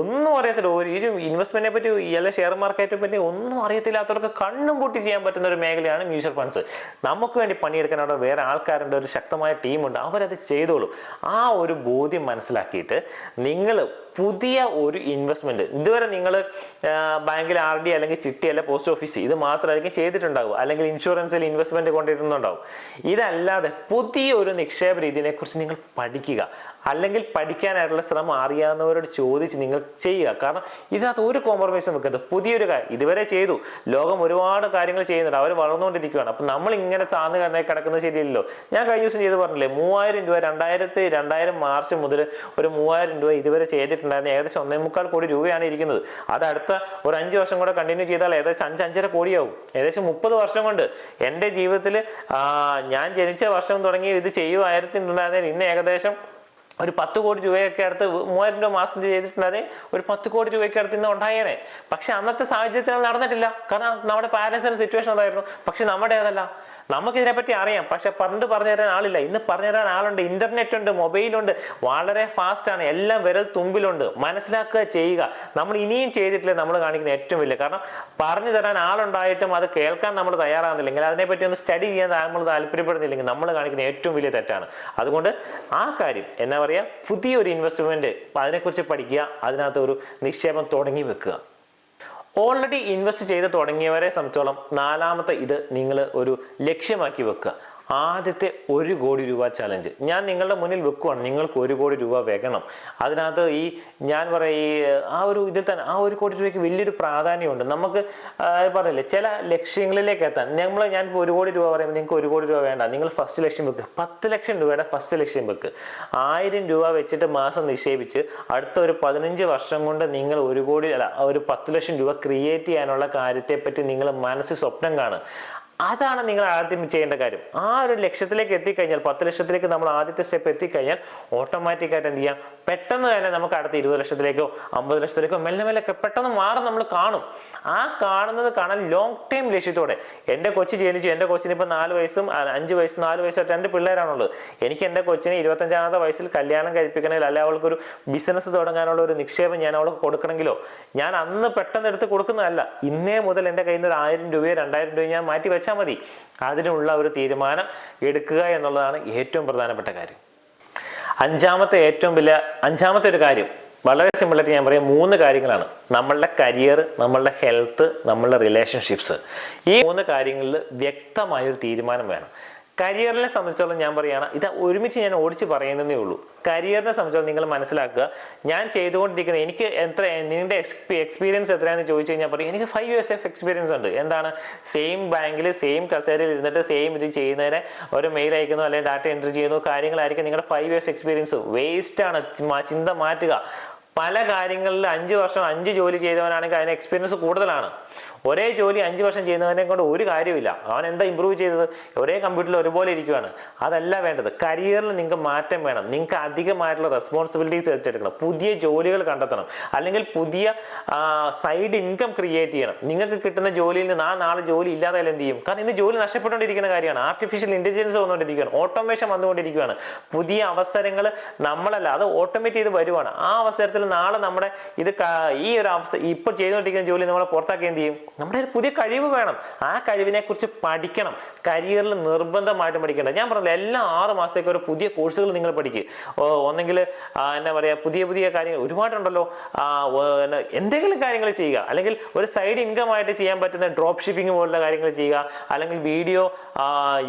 ഒന്നും അറിയത്തില്ല, ഒരു ഇൻവെസ്റ്റ്മെന്റിനെ പറ്റി അല്ലെ ഷെയർ മാർക്കറ്റിനെ പറ്റി ഒന്നും അറിയത്തില്ലാത്തവർക്ക് കണ്ണും പൂട്ടി ചെയ്യാൻ പറ്റുന്ന ഒരു മേഖലയാണ് മ്യൂച്വൽ ഫണ്ട്സ്. നമുക്ക് വേണ്ടി പണിയെടുക്കാൻ അവിടെ വേറെ ആൾക്കാരുണ്ട്, ഒരു ശക്തമായ ടീമുണ്ട്, അവരത് ചെയ്തോളും. ആ ഒരു ബോധ്യം മനസ്സിലാക്കിയിട്ട് നിങ്ങൾ പുതിയ ഒരു ഇൻവെസ്റ്റ്മെന്റ്, ഇതുവരെ നിങ്ങൾ ബാങ്കിൽ RD അല്ലെങ്കിൽ ചിട്ടി അല്ലെ പോസ്റ്റ് ഓഫീസ് ഇത് മാത്രമായിരിക്കും ചെയ്തിട്ടുണ്ടാവും, അല്ലെങ്കിൽ ഇൻഷുറൻസിൽ ഇൻവെസ്റ്റ്മെന്റ് കൊണ്ടിരുന്നുണ്ടാവും. ഇതല്ലാതെ പുതിയ ഒരു നിക്ഷേപ രീതിയെ കുറിച്ച് നിങ്ങൾ പഠിക്കുക. അല്ലെങ്കിൽ പഠിക്കാനായിട്ടുള്ള ശ്രമം അറിയാവുന്നവരോട് ചോദിച്ച് നിങ്ങൾ ചെയ്യുക. കാരണം ഇതിനകത്ത് ഒരു കോംപ്രമൈസും വെക്കരുത്. പുതിയൊരു കാര്യം ഇതുവരെ ചെയ്തു, ലോകം ഒരുപാട് കാര്യങ്ങൾ ചെയ്യുന്നുണ്ട്, അവർ വളർന്നുകൊണ്ടിരിക്കുകയാണ്. അപ്പം നമ്മൾ ഇങ്ങനെ താഴ്ന്നു കിടക്കുന്നത് ശരിയല്ലല്ലോ. ഞാൻ കഴിഞ്ഞ ദിവസം ചെയ്ത് പറഞ്ഞില്ലേ, 3000 രൂപ 2000 മാർച്ച് മുതൽ ഒരു 3000 രൂപ ഇതുവരെ ചെയ്തിട്ടുണ്ടായിരുന്നു. ഏകദേശം 1.25 കോടി രൂപയാണ് ഇരിക്കുന്നത്. അത് അടുത്ത ഒരു 5 വർഷം കൂടെ കണ്ടിന്യൂ ചെയ്താൽ ഏകദേശം 5-5.5 കോടിയാവും. ഏകദേശം 30 വർഷം കൊണ്ട് എൻ്റെ ജീവിതത്തിൽ ഞാൻ ജനിച്ച വർഷം തുടങ്ങി ഇത് ചെയ്യുമായിരുന്നുണ്ടായിരുന്നെങ്കിൽ ഇന്ന് ഏകദേശം ഒരു 10 കോടി രൂപയൊക്കെ അടുത്ത് 3000 രൂപ മാസം ചെയ്തിട്ടുണ്ടായിരുന്നെങ്കിൽ ഒരു 10 കോടി രൂപയൊക്കെ അടുത്ത് ഇന്ന് ഉണ്ടായേനെ. പക്ഷെ അന്നത്തെ സാഹചര്യത്തിൽ നടന്നിട്ടില്ല. കാരണം നമ്മുടെ പാരൻസിന്റെ സിറ്റുവേഷൻ അതായിരുന്നു. പക്ഷെ നമ്മുടെ അതല്ല, നമുക്കിതിനെപ്പറ്റി അറിയാം, പക്ഷെ പണ്ട് പറഞ്ഞു തരാൻ ആളില്ല. ഇന്ന് പറഞ്ഞു തരാൻ ആളുണ്ട്, ഇന്റർനെറ്റ് ഉണ്ട്, മൊബൈലുണ്ട്, വളരെ ഫാസ്റ്റ് ആണ്, എല്ലാം വിരൽ തുമ്പിലുണ്ട്. മനസ്സിലാക്കുക, ചെയ്യുക. നമ്മൾ ഇനിയും ചെയ്തിട്ടില്ല നമ്മൾ കാണിക്കുന്ന ഏറ്റവും വലിയ കാരണം. പറഞ്ഞു തരാൻ ആളുണ്ടായിട്ടും അത് കേൾക്കാൻ നമ്മൾ തയ്യാറാകുന്നില്ലെങ്കിൽ, അതിനെപ്പറ്റി ഒന്ന് സ്റ്റഡി ചെയ്യാൻ നമ്മൾ താല്പര്യപ്പെടുന്നില്ലെങ്കിൽ നമ്മൾ കാണിക്കുന്ന ഏറ്റവും വലിയ തെറ്റാണ്. അതുകൊണ്ട് ആ കാര്യം എന്നാ പറയുക, പുതിയൊരു ഇൻവെസ്റ്റ്മെന്റ് അതിനെക്കുറിച്ച് പഠിക്കുക, അതിനകത്ത് ഒരു നിക്ഷേപം തുടങ്ങി വെക്കുക. ഓൾറെഡി ഇൻവെസ്റ്റ് ചെയ്ത് തുടങ്ങിയവരെ സംബന്ധിച്ചോളം നാലാമത്തെ ഇത് നിങ്ങൾ ഒരു ലക്ഷ്യമാക്കി വെക്കുക. ആദ്യത്തെ 1 കോടി രൂപ ചലഞ്ച് ഞാൻ നിങ്ങളുടെ മുന്നിൽ വെക്കുവാണ്. നിങ്ങൾക്ക് 1 കോടി രൂപ വെക്കണം. അതിനകത്ത് ഞാൻ പറയാം ആ ഒരു ഇതിൽ തന്നെ ആ 1 കോടി രൂപയ്ക്ക് വലിയൊരു പ്രാധാന്യമുണ്ട്. നമുക്ക് പറഞ്ഞില്ലേ ചില ലക്ഷ്യങ്ങളിലേക്ക് എത്താൻ ഞാനിപ്പോൾ 1 കോടി രൂപ പറയുമ്പോൾ നിങ്ങൾക്ക് 1 കോടി രൂപ വേണ്ട, നിങ്ങൾ ഫസ്റ്റ് ലക്ഷ്യം വെക്ക്. 10 ലക്ഷം രൂപയുടെ ഫസ്റ്റ് ലക്ഷ്യം വെക്ക്. 1000 രൂപ വെച്ചിട്ട് മാസം നിക്ഷേപിച്ച് അടുത്ത ഒരു 15 വർഷം കൊണ്ട് നിങ്ങൾ 1 കോടി ഒരു 10 ലക്ഷം രൂപ ക്രിയേറ്റ് ചെയ്യാനുള്ള കാര്യത്തെപ്പറ്റി നിങ്ങൾ മനസ്സിൽ സ്വപ്നം കാണുക. അതാണ് നിങ്ങൾ ആദ്യം ചെയ്യേണ്ട കാര്യം. ആ ഒരു ലക്ഷ്യത്തിലേക്ക് എത്തിക്കഴിഞ്ഞാൽ, 10 ലക്ഷത്തിലേക്ക് നമ്മൾ ആദ്യത്തെ സ്റ്റെപ്പ് എത്തിക്കഴിഞ്ഞാൽ ഓട്ടോമാറ്റിക്കായിട്ട് എന്ത് ചെയ്യാം, പെട്ടെന്ന് തന്നെ നമുക്ക് അടുത്ത 20 ലക്ഷത്തിലേക്കോ 50 ലക്ഷത്തിലേക്കോ മെല്ലെ മെല്ലെ പെട്ടെന്ന് മാറും നമ്മൾ കാണും. ആ കാണുന്നത് കാണാൻ ലോങ് ടൈം ലക്ഷ്യത്തോടെ. എൻ്റെ കൊച്ചു ജനിച്ചു, എൻ്റെ കൊച്ചിന് ഇപ്പം 4 വയസ്സും 5 വയസ്സും 4 വയസ്സും 2 പിള്ളേരാണുള്ളത്. എനിക്ക് എൻ്റെ കൊച്ചിനെ 25-ാമത്തെ വയസ്സിൽ കല്യാണം കഴിപ്പിക്കണമെങ്കിൽ, അല്ലെ അവൾക്കൊരു ബിസിനസ് തുടങ്ങാനുള്ള ഒരു നിക്ഷേപം ഞാൻ അവൾക്ക് കൊടുക്കണമെങ്കിലോ ഞാൻ അന്ന് പെട്ടെന്ന് എടുത്ത് കൊടുക്കുന്നതല്ല. ഇന്നേ മുതൽ എൻ്റെ കയ്യിൽ നിന്ന് ഒരു 1000 രൂപയോ 2000 രൂപയോ ഞാൻ മാറ്റി വെച്ചാൽ മതി. അതിനുള്ള ഒരു തീരുമാനം എടുക്കുക എന്നുള്ളതാണ് ഏറ്റവും പ്രധാനപ്പെട്ട കാര്യം. അഞ്ചാമത്തെ ഒരു കാര്യം വളരെ സിമ്പിളായിട്ട് ഞാൻ പറയാം, 3 കാര്യങ്ങളാണ്. നമ്മളുടെ കരിയർ, നമ്മളുടെ ഹെൽത്ത്, നമ്മളുടെ റിലേഷൻഷിപ്സ്. ഈ 3 കാര്യങ്ങളിൽ വ്യക്തമായൊരു തീരുമാനം വേണം. കരിയറിനെ സംബന്ധിച്ചോളം ഞാൻ പറയുകയാണ്, ഇത് ഒരുമിച്ച് ഞാൻ ഓടിച്ച് പറയുന്നതേ ഉള്ളൂ. കരിയറിനെ സംബന്ധിച്ചോളം നിങ്ങൾ മനസ്സിലാക്കുക, ഞാൻ ചെയ്തുകൊണ്ടിരിക്കുന്നത് എനിക്ക് നിങ്ങളുടെ എക്സ്പീരിയൻസ് എത്രയാണെന്ന് ചോദിച്ചു കഴിഞ്ഞാൽ പറയും എനിക്ക് 5 years ഓഫ് എക്സ്പീരിയൻസ് ഉണ്ട്. എന്താണ്, സെയിം ബാങ്കിൽ സെയിം കസേരയിൽ ഇരുന്നിട്ട് സെയിം ഇത് ചെയ്യുന്നതിനെ ഒരു മെയിൽ അയക്കുന്നു, അല്ലെങ്കിൽ ഡാറ്റ എൻട്രി ചെയ്യുന്നു, കാര്യങ്ങളായിരിക്കും നിങ്ങളുടെ 5 years എക്സ്പീരിയൻസ്. വേസ്റ്റ് ആണ്, ചിന്ത മാറ്റുക. പല കാര്യങ്ങളിൽ 5 വർഷം 5 ജോലി ചെയ്തവനാണെങ്കിൽ അതിന് എക്സ്പീരിയൻസ് കൂടുതലാണ്. ഒരേ ജോലി 5 വർഷം ചെയ്യുന്നവനെ കൊണ്ട് ഒരു കാര്യമില്ല. അവൻ എന്താ ഇമ്പ്രൂവ് ചെയ്തത്? ഒരേ കമ്പ്യൂട്ടറിൽ ഒരുപോലെ ഇരിക്കുകയാണ്. അതല്ല വേണ്ടത്. കരിയറിൽ നിങ്ങൾക്ക് മാറ്റം വേണം. നിങ്ങൾക്ക് അധികമായിട്ടുള്ള റെസ്പോൺസിബിലിറ്റീസ് ഏറ്റെടുക്കണം. പുതിയ ജോലികൾ കണ്ടെത്തണം, അല്ലെങ്കിൽ പുതിയ സൈഡ് ഇൻകം ക്രിയേറ്റ് ചെയ്യണം. നിങ്ങൾക്ക് കിട്ടുന്ന ജോലിയിൽ നിന്ന് നാളെ ജോലി ഇല്ലാതായാലും എന്ത് ചെയ്യും? കാരണം ഇന്ന് ജോലി നഷ്ടപ്പെട്ടുകൊണ്ടിരിക്കുന്ന കാര്യമാണ്. ആർട്ടിഫിഷ്യൽ ഇന്റലിജൻസ് വന്നുകൊണ്ടിരിക്കുകയാണ്, ഓട്ടോമേഷൻ വന്നുകൊണ്ടിരിക്കുകയാണ്. പുതിയ അവസരങ്ങൾ നമ്മളല്ല, അത് ഓട്ടോമേറ്റ് ചെയ്ത് വരുവാണ്. ആ അവസരത്തിൽ നാളെ നമ്മുടെ ഈ ഒരു ഇപ്പോൾ ചെയ്തുകൊണ്ടിരിക്കുന്ന ജോലി നമ്മളെ പുറത്താക്കി എന്ത് ചെയ്യും? നമ്മുടെ ഒരു പുതിയ കഴിവ് വേണം. ആ കഴിവിനെ കുറിച്ച് പഠിക്കണം. കരിയറിൽ നിർബന്ധമായിട്ടും പഠിക്കേണ്ടത്. ഞാൻ പറഞ്ഞില്ല, എല്ലാ 6 മാസത്തേക്ക് ഒരു പുതിയ കോഴ്സുകൾ നിങ്ങൾ പഠിക്കുക. ഒന്നെങ്കിൽ എന്നാ പറയുക, പുതിയ കാര്യങ്ങൾ ഒരുപാടുണ്ടല്ലോ. എന്തെങ്കിലും കാര്യങ്ങൾ ചെയ്യുക, അല്ലെങ്കിൽ ഒരു സൈഡ് ഇൻകം ആയിട്ട് ചെയ്യാൻ പറ്റുന്ന ഡ്രോപ്പ് ഷിപ്പിംഗ് പോലുള്ള കാര്യങ്ങൾ ചെയ്യുക, അല്ലെങ്കിൽ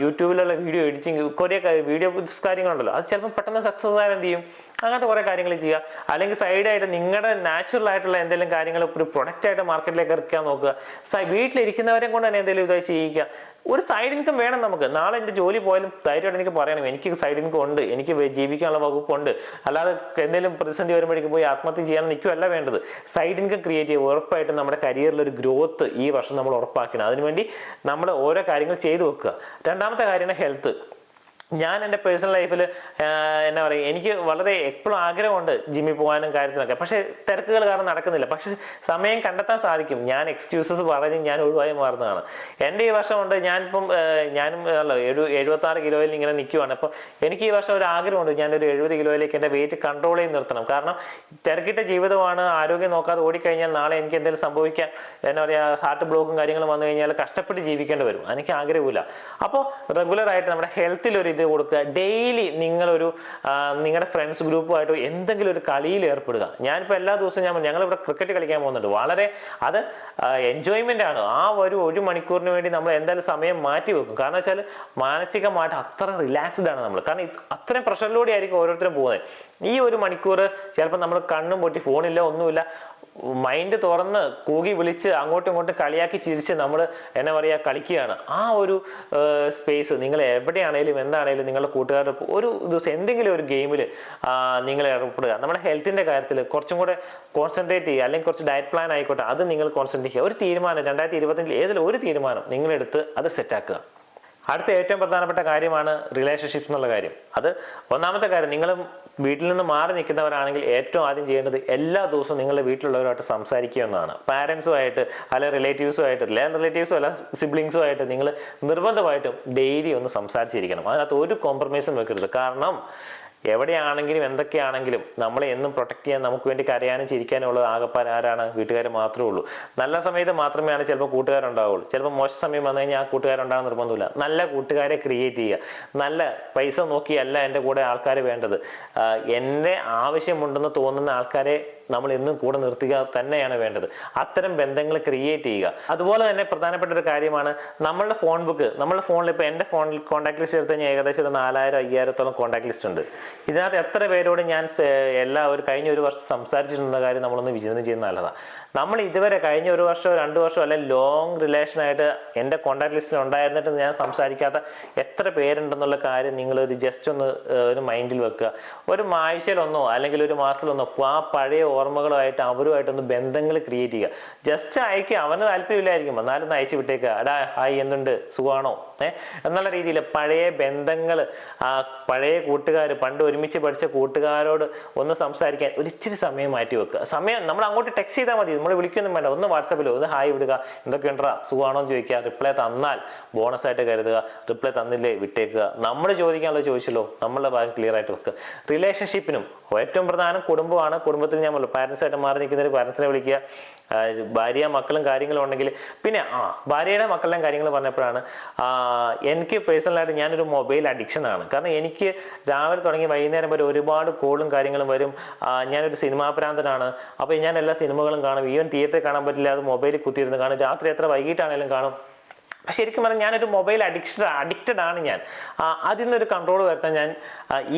യൂട്യൂബിലുള്ള വീഡിയോ എഡിറ്റിംഗ്, കുറേ വീഡിയോ കാര്യങ്ങളുണ്ടല്ലോ, അത് ചിലപ്പോൾ പെട്ടെന്ന് സക്സസ് ആയാൽ എന്ത് ചെയ്യും? അങ്ങനത്തെ കുറേ കാര്യങ്ങൾ ചെയ്യുക. അല്ലെങ്കിൽ സൈഡായിട്ട് നിങ്ങളുടെ നാച്ചുറൽ ആയിട്ടുള്ള എന്തെങ്കിലും കാര്യങ്ങൾ ഒരു പ്രൊഡക്റ്റ് ആയിട്ട് മാർക്കറ്റിലേക്ക് ഇറക്കാൻ നോക്കുക. വീട്ടിലിരിക്കുന്നവരെ കൊണ്ട് തന്നെ എന്തെങ്കിലും ഇതായി ചെയ്യിക്കുക. ഒരു സൈഡ് ഇൻകം വേണം നമുക്ക്. നാളെ എൻ്റെ ജോലി പോയാലും ധൈര്യമായിട്ട് എനിക്ക് പറയണം, എനിക്ക് സൈഡ് ഇൻകം ഉണ്ട്, എനിക്ക് ജീവിക്കാനുള്ള വകുപ്പുണ്ട്. അല്ലാതെ എന്തെങ്കിലും പ്രതിസന്ധി വരുമ്പോഴേക്കും പോയി ആത്മഹത്യ ചെയ്യാൻ നിൽക്കുകയല്ല വേണ്ടത്. സൈഡ് ഇൻകം ക്രിയേറ്റ് ചെയ്യുക. ഉറപ്പായിട്ടും നമ്മുടെ കരിയറിൽ ഒരു ഗ്രോത്ത് ഈ വർഷം നമ്മൾ ഉറപ്പാക്കണം. അതിനുവേണ്ടി നമ്മൾ ഓരോ കാര്യങ്ങൾ ചെയ്തു വെക്കുക. രണ്ടാമത്തെ കാര്യമാണ് ഹെൽത്ത്. ഞാൻ എൻ്റെ പേഴ്സണൽ ലൈഫിൽ എന്നാ പറയുക, എനിക്ക് വളരെ എപ്പോഴും ആഗ്രഹമുണ്ട് ജിമ്മിൽ പോകാനും കാര്യത്തിനൊക്കെ. പക്ഷേ തിരക്കുകൾ കാരണം നടക്കുന്നില്ല. പക്ഷെ സമയം കണ്ടെത്താൻ സാധിക്കും. ഞാൻ എക്സ്ക്യൂസസ് പറഞ്ഞ് ഞാൻ ഒഴിവായി മാറുന്നതാണ്. എൻ്റെ ഈ വർഷം കൊണ്ട് ഞാനും 76 കിലോയിൽ ഇങ്ങനെ നിൽക്കുവാണ്. അപ്പം എനിക്ക് ഈ വർഷം ഒരു ആഗ്രഹമുണ്ട്, ഞാനൊരു 70 കിലോയിലേക്ക് എൻ്റെ വെയിറ്റ് കൺട്രോൾ ചെയ്ത് നിർത്തണം. കാരണം തിരക്കിട്ട ജീവിതമാണ്. ആരോഗ്യം നോക്കാതെ ഓടിക്കഴിഞ്ഞാൽ നാളെ എനിക്ക് എന്തെങ്കിലും സംഭവിക്കാൻ, എന്നാ പറയുക, ഹാർട്ട് ബ്ലോക്കും കാര്യങ്ങളും വന്നു കഴിഞ്ഞാൽ കഷ്ടപ്പെട്ട് ജീവിക്കേണ്ടി വരും. എനിക്ക് ആഗ്രഹമില്ല. അപ്പോൾ റെഗുലറായിട്ട് നമ്മുടെ ഹെൽത്തിലൊരു ഇത് കൊടുക്കുക. ഡെയിലി നിങ്ങളൊരു നിങ്ങളുടെ ഫ്രണ്ട്സ് ഗ്രൂപ്പുമായിട്ട് എന്തെങ്കിലും ഒരു കളിയിൽ ഏർപ്പെടുക. ഞാനിപ്പോൾ എല്ലാ ദിവസവും ഞങ്ങളിവിടെ ക്രിക്കറ്റ് കളിക്കാൻ പോകുന്നുണ്ട്. വളരെ അത് എൻജോയ്മെന്റ് ആണ്. ആ ഒരു മണിക്കൂറിന് വേണ്ടി നമ്മൾ എന്തായാലും സമയം മാറ്റി വെക്കും. കാരണം വെച്ചാൽ മാനസികമായിട്ട് അത്ര റിലാക്സ്ഡ് ആണ് നമ്മൾ. കാരണം അത്രയും പ്രഷറിലൂടെ ആയിരിക്കും ഓരോരുത്തരും പോകുന്നത്. ഈ 1 മണിക്കൂർ ചിലപ്പോൾ നമ്മൾ കണ്ണും പൊട്ടി, ഫോണില്ല, ഒന്നുമില്ല, മൈൻഡ് തുറന്ന് കൂകി വിളിച്ച് അങ്ങോട്ടും ഇങ്ങോട്ടും കളിയാക്കി ചിരിച്ച് നമ്മൾ എന്നാ പറയുക കളിക്കുകയാണ്. ആ ഒരു സ്പേസ് നിങ്ങൾ എവിടെയാണേലും എന്താണേലും നിങ്ങളുടെ കൂട്ടുകാരുടെ ഒരു ദിവസം എന്തെങ്കിലും ഒരു ഗെയിമിൽ നിങ്ങൾ ഏർപ്പെടുക. നമ്മുടെ ഹെൽത്തിൻ്റെ കാര്യത്തിൽ കുറച്ചും കൂടെ കോൺസെൻട്രേറ്റ് ചെയ്യുക. അല്ലെങ്കിൽ കുറച്ച് ഡയറ്റ് പ്ലാൻ ആയിക്കോട്ടെ, അത് നിങ്ങൾ കോൺസെൻട്രേറ്റ് ചെയ്യുക. ഒരു തീരുമാനം 2025 ഏതെങ്കിലും ഒരു തീരുമാനം നിങ്ങളെടുത്ത് അത് സെറ്റാക്കുക. അടുത്ത ഏറ്റവും പ്രധാനപ്പെട്ട കാര്യമാണ് റിലേഷൻഷിപ്പ് എന്നുള്ള കാര്യം. അത് ഒന്നാമത്തെ കാര്യം, നിങ്ങൾ വീട്ടിൽ നിന്ന് മാറി നിൽക്കുന്നവരാണെങ്കിൽ ഏറ്റവും ആദ്യം ചെയ്യേണ്ടത് എല്ലാ ദിവസവും നിങ്ങളുടെ വീട്ടിലുള്ളവരുമായിട്ട് സംസാരിക്കുക എന്നതാണ്. പാരൻസുമായിട്ട് അല്ല റിലേറ്റീവ്സുമായിട്ട്, റിലേറ്റീവ്സും അല്ല സിബ്ലിങ്സുമായിട്ട് നിങ്ങൾ നിർബന്ധമായിട്ടും ഡെയിലി ഒന്ന് സംസാരിച്ചിരിക്കണം. അതിനകത്ത് ഒരു കോംപ്രമൈസും വെക്കരുത്. കാരണം എവിടെയാണെങ്കിലും എന്തൊക്കെയാണെങ്കിലും നമ്മളെ എന്നും പ്രൊട്ടക്ട് ചെയ്യാൻ നമുക്ക് വേണ്ടി കരയാനും ചിരിക്കാനും ഉള്ളത് ആകപ്പാൻ ആരാണ്? വീട്ടുകാർ മാത്രമേ ഉള്ളൂ. നല്ല സമയത്ത് മാത്രമേ ചിലപ്പോൾ കൂട്ടുകാരുണ്ടാവുള്ളൂ. ചിലപ്പോൾ മോശം സമയം വന്നു കഴിഞ്ഞാൽ ആ കൂട്ടുകാരുണ്ടാകാൻ നിർബന്ധമില്ല. നല്ല കൂട്ടുകാരെ ക്രിയേറ്റ് ചെയ്യുക. നല്ല പൈസ നോക്കിയല്ല എൻ്റെ കൂടെ ആൾക്കാർ വേണ്ടത്. എൻ്റെ ആവശ്യമുണ്ടെന്ന് തോന്നുന്ന ആൾക്കാരെ നമ്മൾ എന്നും കൂടെ നിർത്തുക തന്നെയാണ് വേണ്ടത്. അത്തരം ബന്ധങ്ങൾ ക്രിയേറ്റ് ചെയ്യുക. അതുപോലെ തന്നെ പ്രധാനപ്പെട്ട ഒരു കാര്യമാണ് നമ്മളുടെ ഫോൺ ബുക്ക്. നമ്മളുടെ ഫോണിൽ ഇപ്പോൾ എൻ്റെ ഫോണിൽ കോൺടാക്ട് ലിസ്റ്റ് എടുത്ത് കഴിഞ്ഞാൽ ഏകദേശം ഒരു 4000-5000 കോൺടാക്ട് ലിസ്റ്റ് ഉണ്ട്. ഇതിനകത്ത് എത്ര പേരോട് ഞാൻ കഴിഞ്ഞ ഒരു വർഷം സംസാരിച്ചിട്ടുള്ള കാര്യം നമ്മളൊന്ന് വിചിന്തനം ചെയ്യുന്ന നല്ലതാണ്. നമ്മൾ ഇതുവരെ കഴിഞ്ഞ 1 വർഷമോ 2 വർഷമോ അല്ലെങ്കിൽ ലോങ് റിലേഷനായിട്ട് എൻ്റെ കോൺടാക്ട് ലിസ്റ്റിൽ ഉണ്ടായിരുന്നിട്ട് ഞാൻ സംസാരിക്കാത്ത എത്ര പേരുണ്ടെന്നുള്ള കാര്യം നിങ്ങളൊരു ജസ്റ്റ് ഒന്ന് ഒരു മൈൻഡിൽ വെക്കുക. ഒരു ആഴ്ചയിലൊന്നോ അല്ലെങ്കിൽ ഒരു മാസത്തിലൊന്നോ ആ പഴയ ഓർമ്മകളുമായിട്ട് അവരുമായിട്ടൊന്ന് ബന്ധങ്ങൾ ക്രിയേറ്റ് ചെയ്യുക. ജസ്റ്റ് അയക്കുക. അവന് താല്പര്യമില്ലായിരിക്കും, എന്നാലും ഒന്ന് അയച്ചു വിട്ടേക്കുക. എടാ ഹായ്, എന്തുണ്ട്, സുഖമാണോ എന്നുള്ള രീതിയിൽ പഴയ ബന്ധങ്ങൾ, പഴയ കൂട്ടുകാർ, പണ്ട് ഒരുമിച്ച് പഠിച്ച കൂട്ടുകാരോട് ഒന്ന് സംസാരിക്കാൻ ഒരിച്ചിരി സമയം മാറ്റി വെക്കുക. സമയം നമ്മൾ അങ്ങോട്ട് ടെക്സ്റ്റ് ചെയ്താൽ മതി, നമ്മൾ വിളിക്കൊന്നും വേണ്ട. ഒന്ന് വാട്സാപ്പിൽ ഒന്ന് ഹായ് വിടുക, എന്തൊക്കെയുണ്ടാ, സുഖമാണോ എന്ന് ചോദിക്കുക. റിപ്ലൈ തന്നാൽ ബോണസ് ആയിട്ട് കരുതുക, റിപ്ലൈ തന്നില്ലേ വിട്ടേക്കുക. നമ്മൾ ചോദിക്കാനുള്ളത് ചോദിച്ചല്ലോ, നമ്മളുടെ ഭാഗം ക്ലിയർ ആയിട്ട് വെക്കുക. റിലേഷൻഷിപ്പിനും ഏറ്റവും പ്രധാനം കുടുംബമാണ്. കുടുംബത്തിൽ ഞാൻ പാരൻസായിട്ട് മാറി നിൽക്കുന്നവർ പാരൻസിനെ വിളിക്കുക. ഭാര്യ മക്കളും കാര്യങ്ങളും ഉണ്ടെങ്കിൽ പിന്നെ ഭാര്യയുടെ മക്കളുടെയും കാര്യങ്ങൾ പറഞ്ഞപ്പോഴാണ് എനിക്ക് പേഴ്സണലായിട്ട് ഞാനൊരു മൊബൈൽ അഡിക്ഷൻ ആണ്. കാരണം എനിക്ക് രാവിലെ തുടങ്ങി വൈകുന്നേരം വരെ ഒരുപാട് കോളും കാര്യങ്ങളും വരും. ഞാനൊരു സിനിമാ പ്രാന്തനാണ്. അപ്പോൾ ഞാൻ എല്ലാ സിനിമകളും കാണും. ഈവൻ തിയേറ്ററിൽ കാണാൻ പറ്റില്ല, അത് മൊബൈലിൽ കുത്തിയിരുന്ന് കാണും. രാത്രി എത്ര വൈകിട്ടാണെങ്കിലും കാണും. ശരിക്കും പറഞ്ഞാൽ ഞാനൊരു മൊബൈൽ അഡിക്റ്റഡ് ആണ് ഞാൻ. അതിൽ നിന്നൊരു കൺട്രോൾ വരുത്താൻ ഞാൻ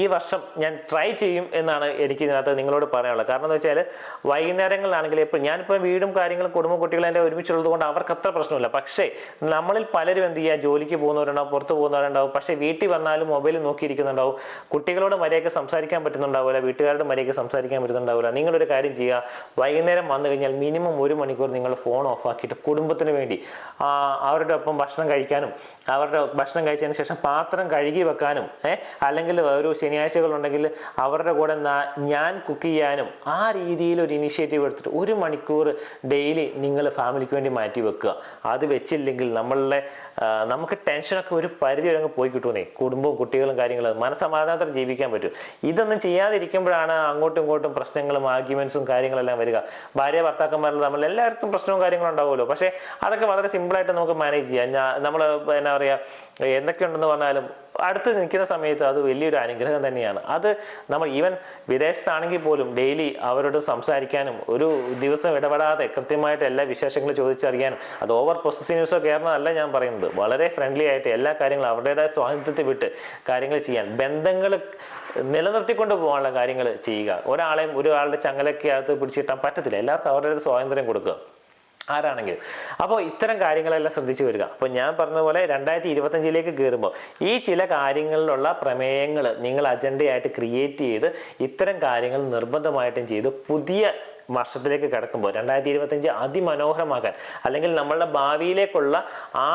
ഈ വർഷം ഞാൻ ട്രൈ ചെയ്യും എന്നാണ് എനിക്ക് ഇതിനകത്ത് നിങ്ങളോട് പറയാനുള്ളത്. കാരണം എന്ന് വെച്ചാൽ വൈകുന്നേരങ്ങളിലാണെങ്കിൽ ഇപ്പോൾ ഞാനിപ്പോൾ വീടും കാര്യങ്ങളും കുടുംബ കുട്ടികളും എൻ്റെ ഒരുമിച്ചുള്ളത് കൊണ്ട് അവർക്ക് അത്ര പ്രശ്നമില്ല. പക്ഷേ നമ്മളിൽ പലരും എന്ത് ചെയ്യുക, ജോലിക്ക് പോകുന്നവരുണ്ടാവും, പുറത്ത് പോകുന്നവരുണ്ടാവും. പക്ഷേ വീട്ടിൽ വന്നാലും മൊബൈൽ നോക്കിയിരിക്കുന്നുണ്ടാവും. കുട്ടികളോട് മര്യാദയ്ക്ക് സംസാരിക്കാൻ പറ്റുന്നുണ്ടാവില്ല, വീട്ടുകാരുടെ മര്യാദയ്ക്ക് സംസാരിക്കാൻ പറ്റുന്നുണ്ടാവില്ല. നിങ്ങളൊരു കാര്യം ചെയ്യുക, വൈകുന്നേരം വന്നു കഴിഞ്ഞാൽ മിനിമം 1 മണിക്കൂർ നിങ്ങൾ ഫോൺ ഓഫ് ആക്കിയിട്ട് കുടുംബത്തിന് വേണ്ടി അവരുടെ ഒപ്പം ഭക്ഷണം കഴിക്കാനും, അവരുടെ ഭക്ഷണം കഴിച്ചതിന് ശേഷം പാത്രം കഴുകി വെക്കാനും, അല്ലെങ്കിൽ ഒരു ശനിയാഴ്ചകളുണ്ടെങ്കിൽ അവരുടെ കൂടെ ഞാൻ കുക്ക് ചെയ്യാനും, ആ രീതിയിൽ ഒരു ഇനിഷ്യേറ്റീവ് എടുത്തിട്ട് 1 മണിക്കൂർ ഡെയിലി നിങ്ങൾ ഫാമിലിക്ക് വേണ്ടി മാറ്റി വെക്കുക. അത് വെച്ചില്ലെങ്കിൽ നമുക്ക് ടെൻഷനൊക്കെ ഒരു പരിധി വരെ പോയി കിട്ടുന്നേ. കുടുംബവും കുട്ടികളും കാര്യങ്ങളും മനസ്സമാധാനത്തോടെ ജീവിക്കാൻ പറ്റും. ഇതൊന്നും ചെയ്യാതിരിക്കുമ്പോഴാണ് അങ്ങോട്ടും ഇങ്ങോട്ടും പ്രശ്നങ്ങളും ആർഗ്യുമെന്റ്സും കാര്യങ്ങളെല്ലാം വരിക. ഭാര്യ ഭർത്താക്കന്മാരിൽ നമ്മൾ എല്ലാവർക്കും പ്രശ്നവും കാര്യങ്ങളും ഉണ്ടാവുമല്ലോ. പക്ഷേ അതൊക്കെ വളരെ സിമ്പിളായിട്ട് നമുക്ക് മാനേജ് ചെയ്യാം. നമ്മൾ എന്താ പറയുക, എന്തൊക്കെയുണ്ടെന്ന് പറഞ്ഞാലും അടുത്ത് നിൽക്കുന്ന സമയത്ത് അത് വലിയൊരു അനുഗ്രഹം തന്നെയാണ്. അത് നമ്മൾ ഈവൻ വിദേശത്താണെങ്കിൽ പോലും ഡെയിലി അവരോട് സംസാരിക്കാനും, ഒരു ദിവസം ഇടപെടാതെ കൃത്യമായിട്ട് എല്ലാ വിശേഷങ്ങളും ചോദിച്ചറിയാനും, അത് ഓവർ പൊസസീവ്നെസ്സോ കയറുന്നതല്ല ഞാൻ പറയുന്നത്. വളരെ ഫ്രണ്ട്ലി ആയിട്ട് എല്ലാ കാര്യങ്ങളും അവരുടേതായ സ്വാതന്ത്ര്യത്തിൽ വിട്ട് കാര്യങ്ങൾ ചെയ്യാൻ, ബന്ധങ്ങൾ നിലനിർത്തിക്കൊണ്ട് പോകാനുള്ള കാര്യങ്ങൾ ചെയ്യുക. ഒരാളുടെ ചങ്ങലക്കകത്ത് പിടിച്ചിട്ടാൻ പറ്റത്തില്ല. എല്ലാവർക്കും അവരുടെ സ്വാതന്ത്ര്യം കൊടുക്കുക, ആരാണെങ്കിലും. അപ്പോൾ ഇത്തരം കാര്യങ്ങളെല്ലാം ശ്രദ്ധിച്ചു വരിക. അപ്പോൾ ഞാൻ പറഞ്ഞതുപോലെ 2025 കയറുമ്പോൾ ഈ ചില കാര്യങ്ങളിലുള്ള പ്രമേയങ്ങൾ നിങ്ങൾ അജണ്ടയായിട്ട് ക്രിയേറ്റ് ചെയ്ത് ഇത്തരം കാര്യങ്ങൾ നിർബന്ധമായിട്ടും ചെയ്ത് പുതിയ വർഷത്തിലേക്ക് കിടക്കുമ്പോൾ 2025 അതിമനോഹരമാക്കാൻ, അല്ലെങ്കിൽ നമ്മളുടെ ഭാവിയിലേക്കുള്ള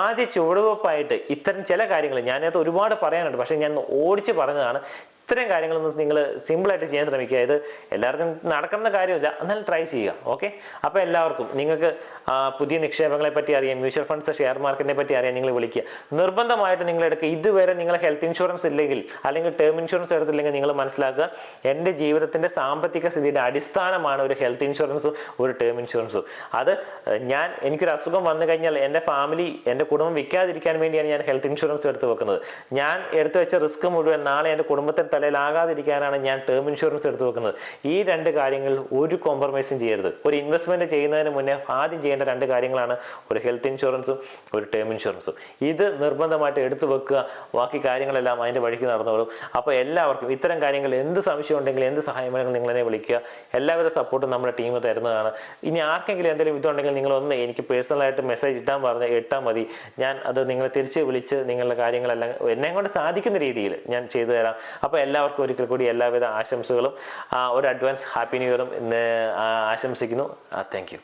ആദ്യ ചുവടുവെപ്പായിട്ട് ഇത്തരം ചില കാര്യങ്ങൾ, ഞാനത് ഒരുപാട് പറയാനുണ്ട്, പക്ഷെ ഞാൻ ഓടിച്ച് പറഞ്ഞതാണ്. ഇത്രയും കാര്യങ്ങളൊന്നും നിങ്ങൾ സിമ്പിളായിട്ട് ചെയ്യാൻ ശ്രമിക്കുക. ഇത് എല്ലാവർക്കും നടക്കുന്ന കാര്യമില്ല, എന്നാലും ട്രൈ ചെയ്യുക. ഓക്കെ, അപ്പോൾ എല്ലാവർക്കും നിങ്ങൾക്ക് പുതിയ നിക്ഷേപങ്ങളെ പറ്റി അറിയാം, മ്യൂച്വൽ ഫണ്ട്സ്, ഷെയർ മാർക്കറ്റിനെ പറ്റി അറിയാൻ നിങ്ങൾ വിളിക്കുക. നിർബന്ധമായിട്ട് നിങ്ങൾ എടുക്കുക. ഇതുവരെ നിങ്ങൾ ഹെൽത്ത് ഇൻഷുറൻസ് ഇല്ലെങ്കിൽ അല്ലെങ്കിൽ ടേം ഇൻഷുറൻസ് എടുത്തില്ലെങ്കിൽ നിങ്ങൾ മനസ്സിലാക്കുക, എൻ്റെ ജീവിതത്തിൻ്റെ സാമ്പത്തിക സ്ഥിതിയുടെ അടിസ്ഥാനമാണ് ഒരു ഹെൽത്ത് ഇൻഷുറൻസും ഒരു ടേം ഇൻഷുറൻസും. അത് എനിക്കൊരു അസുഖം വന്നു കഴിഞ്ഞാൽ എൻ്റെ ഫാമിലി, എൻ്റെ കുടുംബം വിൽക്കാതിരിക്കാൻ വേണ്ടിയാണ് ഞാൻ ഹെൽത്ത് ഇൻഷുറൻസ് എടുത്ത് വെക്കുന്നത്. ഞാൻ എടുത്തു വെച്ച റിസ്ക് മുഴുവൻ നാളെ എൻ്റെ കുടുംബത്തെ തലയിലാകാതിരിക്കാനാണ് ഞാൻ ടേം ഇൻഷുറൻസ് എടുത്തു വെക്കുന്നത്. ഈ 2 കാര്യങ്ങളിൽ ഒരു കോംപ്രമൈസും ചെയ്യരുത്. ഒരു ഇൻവെസ്റ്റ്മെന്റ് ചെയ്യുന്നതിന് മുന്നേ ആദ്യം ചെയ്യേണ്ട 2 കാര്യങ്ങളാണ് ഒരു ഹെൽത്ത് ഇൻഷുറൻസും ഒരു ടേം ഇൻഷുറൻസും. ഇത് നിർബന്ധമായിട്ട് എടുത്തു വെക്കുക. ബാക്കി കാര്യങ്ങളെല്ലാം അതിൻ്റെ വഴിക്ക് നടന്നോളും. അപ്പോൾ എല്ലാവർക്കും ഇത്തരം കാര്യങ്ങൾ എന്ത് സംശയം ഉണ്ടെങ്കിലും എന്ത് സഹായം വേണമെങ്കിലും നിങ്ങളെന്നെ വിളിക്കുക. എല്ലാവിധ സപ്പോർട്ടും നമ്മുടെ ടീം തരുന്നതാണ്. ഇനി ആർക്കെങ്കിലും എന്തെങ്കിലും ഇതുണ്ടെങ്കിൽ നിങ്ങളൊന്ന് എനിക്ക് പേഴ്സണലായിട്ട് മെസ്സേജ് ഇട്ടാൽ മതി. ഞാൻ അത് നിങ്ങളെ തിരിച്ച് വിളിച്ച് നിങ്ങളുടെ കാര്യങ്ങളെല്ലാം എന്നെ കൊണ്ട് സാധിക്കുന്ന രീതിയിൽ ഞാൻ ചെയ്തു തരാം. അപ്പോൾ എല്ലാവർക്കും ഒരിക്കൽ കൂടി എല്ലാവിധ ആശംസകളും ഒരു അഡ്വാൻസ് ഹാപ്പി ന്യൂ ഇയറും ഇന്ന് ആശംസിക്കുന്നു. Thank you.